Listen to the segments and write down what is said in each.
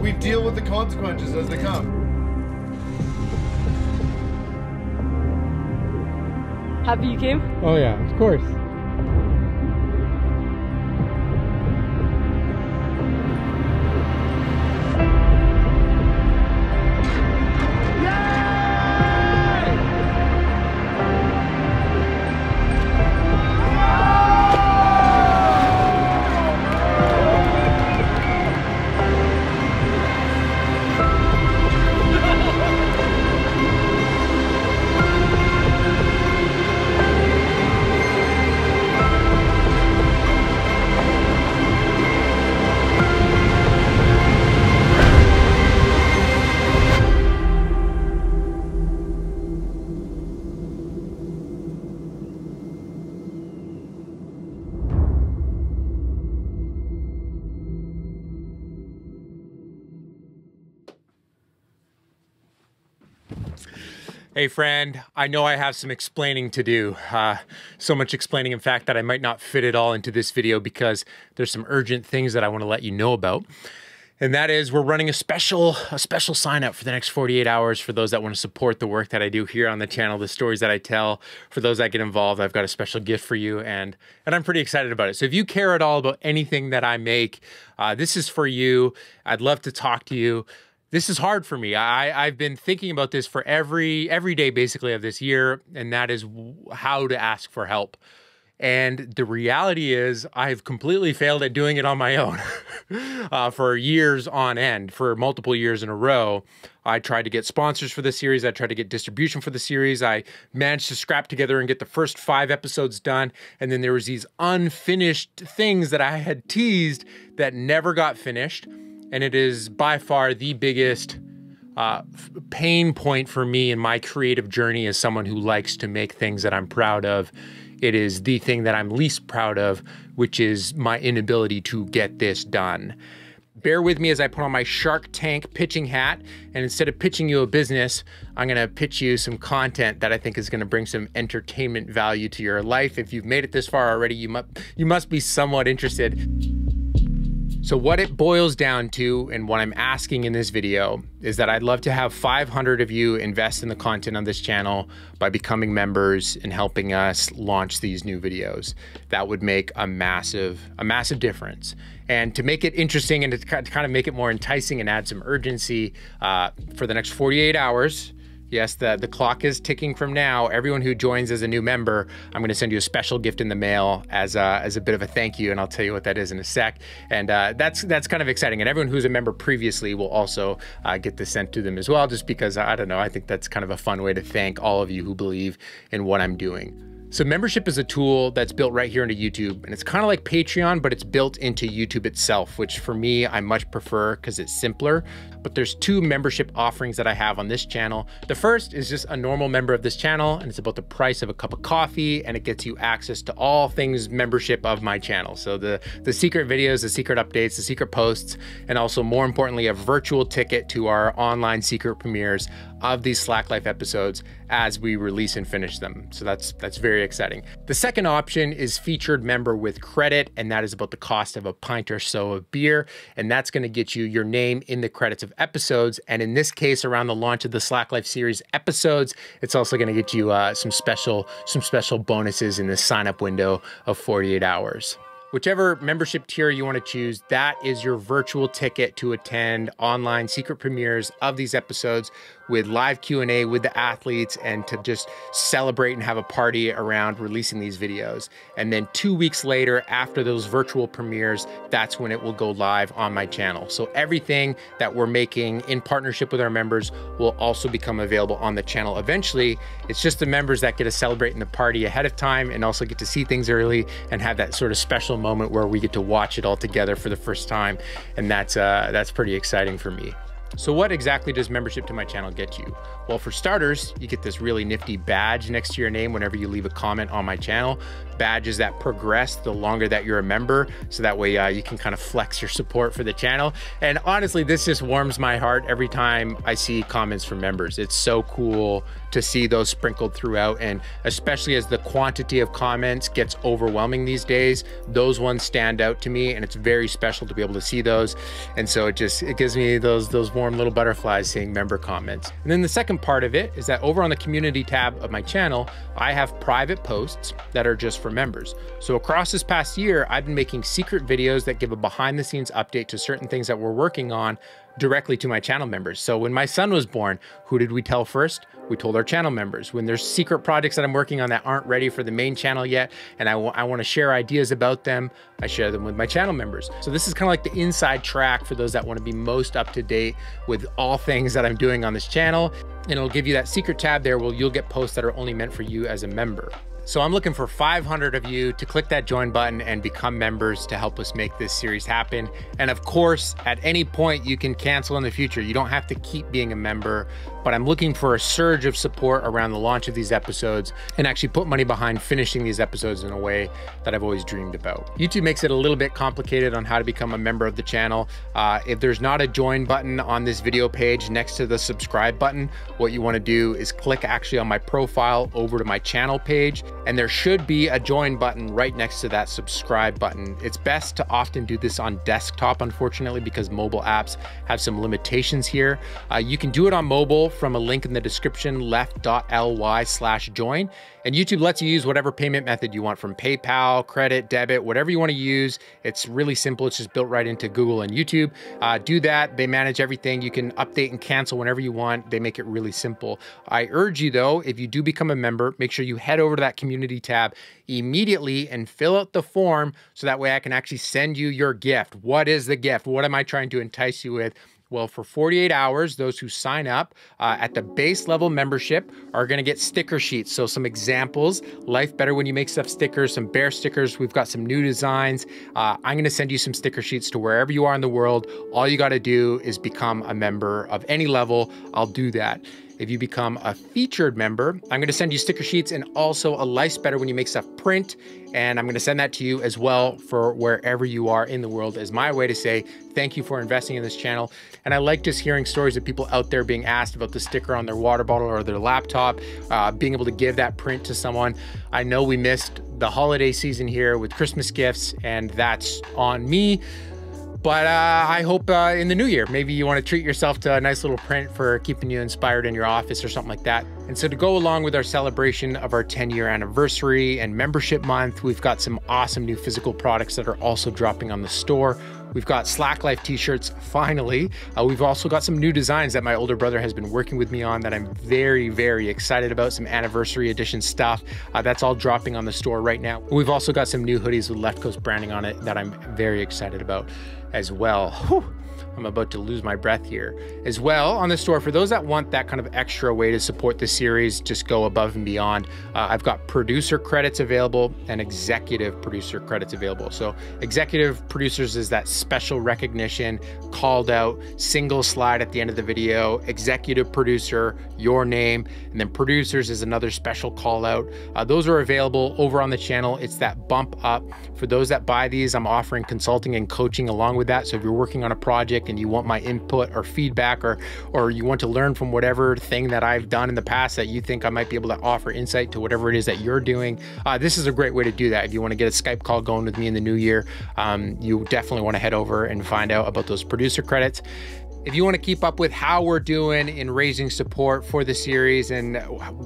we deal with the consequences as they come. Happy you came? Oh yeah, of course. Hey friend, I know I have some explaining to do. So much explaining, in fact, that I might not fit it all into this video because there's some urgent things that I want to let you know about. And that is, we're running a special sign up for the next 48 hours for those that want to support the work that I do here on the channel, the stories that I tell. For those that get involved, I've got a special gift for you, and I'm pretty excited about it. So if you care at all about anything that I make, this is for you. I'd love to talk to you. This is hard for me. I've been thinking about this for every day basically of this year, and that is how to ask for help. And the reality is I've completely failed at doing it on my own for years on end, for multiple years in a row. I tried to get sponsors for the series. I tried to get distribution for the series. I managed to scrap together and get the first 5 episodes done. And then there was these unfinished things that I had teased that never got finished. And it is by far the biggest pain point for me in my creative journey as someone who likes to make things that I'm proud of. It is the thing that I'm least proud of, which is my inability to get this done. Bear with me as I put on my Shark Tank pitching hat, and instead of pitching you a business, I'm gonna pitch you some content that I think is gonna bring some entertainment value to your life. If you've made it this far already, you must be somewhat interested. So what it boils down to, and what I'm asking in this video, is that I'd love to have 500 of you invest in the content on this channel by becoming members and helping us launch these new videos. That would make a massive difference. And to make it interesting and to kind of make it more enticing and add some urgency, for the next 48 hours, yes, the clock is ticking from now. Everyone who joins as a new member, I'm gonna send you a special gift in the mail as a bit of a thank you, and I'll tell you what that is in a sec. And that's kind of exciting. And everyone who's a member previously will also get this sent to them as well, just because, I don't know, I think that's kind of a fun way to thank all of you who believe in what I'm doing. So membership is a tool that's built right here into YouTube, and it's kind of like Patreon, but it's built into YouTube itself, which for me, I much prefer because it's simpler. But there's 2 membership offerings that I have on this channel. The first is just a normal member of this channel, and it's about the price of a cup of coffee, and it gets you access to all things membership of my channel. So the secret videos, the secret updates, the secret posts, and also more importantly, a virtual ticket to our online secret premieres of these Slacklife episodes as we release and finish them. So that's very exciting. The second option is featured member with credit, and that is about the cost of a pint or so of beer, and that's gonna get you your name in the credits of episodes. And in this case, around the launch of the Slacklife series episodes, it's also gonna get you some special bonuses in this sign up window of 48 hours. Whichever membership tier you want to choose, that is your virtual ticket to attend online secret premieres of these episodes with live Q&A with the athletes, and to just celebrate and have a party around releasing these videos. And then 2 weeks later, after those virtual premieres, that's when it will go live on my channel. So everything that we're making in partnership with our members will also become available on the channel eventually. It's just the members that get to celebrate in the party ahead of time and also get to see things early and have that sort of special moment where we get to watch it all together for the first time. And that's pretty exciting for me. So what exactly does membership to my channel get you? Well, for starters, you get this really nifty badge next to your name whenever you leave a comment on my channel. Badges that progress the longer that you're a member, so that way you can kind of flex your support for the channel. And honestly, this just warms my heart every time I see comments from members. It's so cool to see those sprinkled throughout, and especially as the quantity of comments gets overwhelming these days, those ones stand out to me, and it's very special to be able to see those. And so it gives me those warm little butterflies seeing member comments. And then the second part of it is that over on the community tab of my channel, I have private posts that are just for members. So across this past year, I've been making secret videos that give a behind the scenes update to certain things that we're working on directly to my channel members. So when my son was born, who did we tell first? We told our channel members. When there's secret projects that I'm working on that aren't ready for the main channel yet, and I want to share ideas about them, I share them with my channel members. So this is kind of like the inside track for those that want to be most up to date with all things that I'm doing on this channel. And it'll give you that secret tab there where you'll get posts that are only meant for you as a member. So I'm looking for 500 of you to click that join button and become members to help us make this series happen. And of course, at any point you can cancel in the future. You don't have to keep being a member, but I'm looking for a surge of support around the launch of these episodes and actually put money behind finishing these episodes in a way that I've always dreamed about. YouTube makes it a little bit complicated on how to become a member of the channel. If there's not a join button on this video page next to the subscribe button, what you want to do is click actually on my profile over to my channel page, and there should be a join button right next to that subscribe button. It's best to often do this on desktop, unfortunately, because mobile apps have some limitations here. You can do it on mobile from a link in the description, left.ly/join. And YouTube lets you use whatever payment method you want, from PayPal, credit, debit, whatever you want to use. It's really simple. It's just built right into Google and YouTube. Do that. They manage everything. You can update and cancel whenever you want. They make it really simple. I urge you though, if you do become a member, make sure you head over to that community tab immediately and fill out the form so that way I can actually send you your gift. What is the gift? What am I trying to entice you with? Well, for 48 hours, those who sign up at the base level membership are gonna get sticker sheets. So some examples: Life Better When You Make Stuff stickers, some bear stickers. We've got some new designs. I'm gonna send you some sticker sheets to wherever you are in the world. All you gotta do is become a member of any level. I'll do that. If you become a featured member, I'm gonna send you sticker sheets and also a Life Better When You Make Stuff print. And I'm gonna send that to you as well for wherever you are in the world, as my way to say thank you for investing in this channel. And I like just hearing stories of people out there being asked about the sticker on their water bottle or their laptop, being able to give that print to someone. I know we missed the holiday season here with Christmas gifts, and that's on me. But I hope in the new year, maybe you want to treat yourself to a nice little print for keeping you inspired in your office or something like that. And so to go along with our celebration of our 10-year anniversary and membership month, we've got some awesome new physical products that are also dropping on the store. We've got Slacklife t-shirts, finally. We've also got some new designs that my older brother has been working with me on that I'm very, very excited about, some anniversary edition stuff. That's all dropping on the store right now. We've also got some new hoodies with Left Coast branding on it that I'm very excited about as well. Whew. I'm about to lose my breath here. As well, on the store, for those that want that kind of extra way to support the series, just go above and beyond, I've got producer credits available and executive producer credits available. So executive producers is that special recognition, called out, single slide at the end of the video. Executive producer, your name, and then producers is another special call out. Those are available over on the channel. It's that bump up. For those that buy these, I'm offering consulting and coaching along with that. So if you're working on a project and you want my input or feedback, or you want to learn from whatever thing that I've done in the past that you think I might be able to offer insight to whatever it is that you're doing, this is a great way to do that. If you want to get a Skype call going with me in the new year, you definitely want to head over and find out about those producer credits. If you want to keep up with how we're doing in raising support for the series and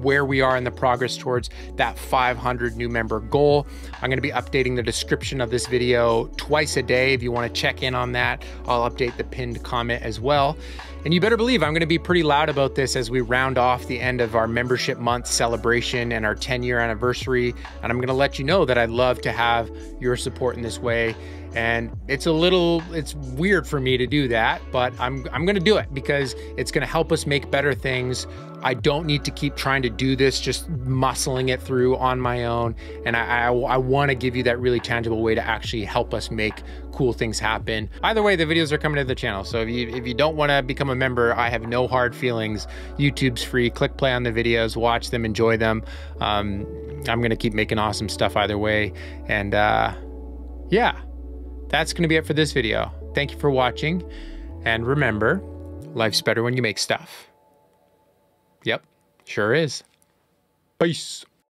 where we are in the progress towards that 500 new member goal, I'm going to be updating the description of this video twice a day. If you want to check in on that, I'll update the pinned comment as well. And you better believe I'm going to be pretty loud about this as we round off the end of our membership month celebration and our 10-year anniversary. And I'm going to let you know that I'd love to have your support in this way. And it's weird for me to do that, but I'm gonna do it because it's gonna help us make better things. I don't need to keep trying to do this, just muscling it through on my own. And I wanna give you that really tangible way to actually help us make cool things happen. Either way, the videos are coming to the channel. So if you don't wanna become a member, I have no hard feelings. YouTube's free, click play on the videos, watch them, enjoy them. I'm gonna keep making awesome stuff either way. And yeah, that's gonna be it for this video. Thank you for watching. And remember, life's better when you make stuff. Yep, sure is. Peace.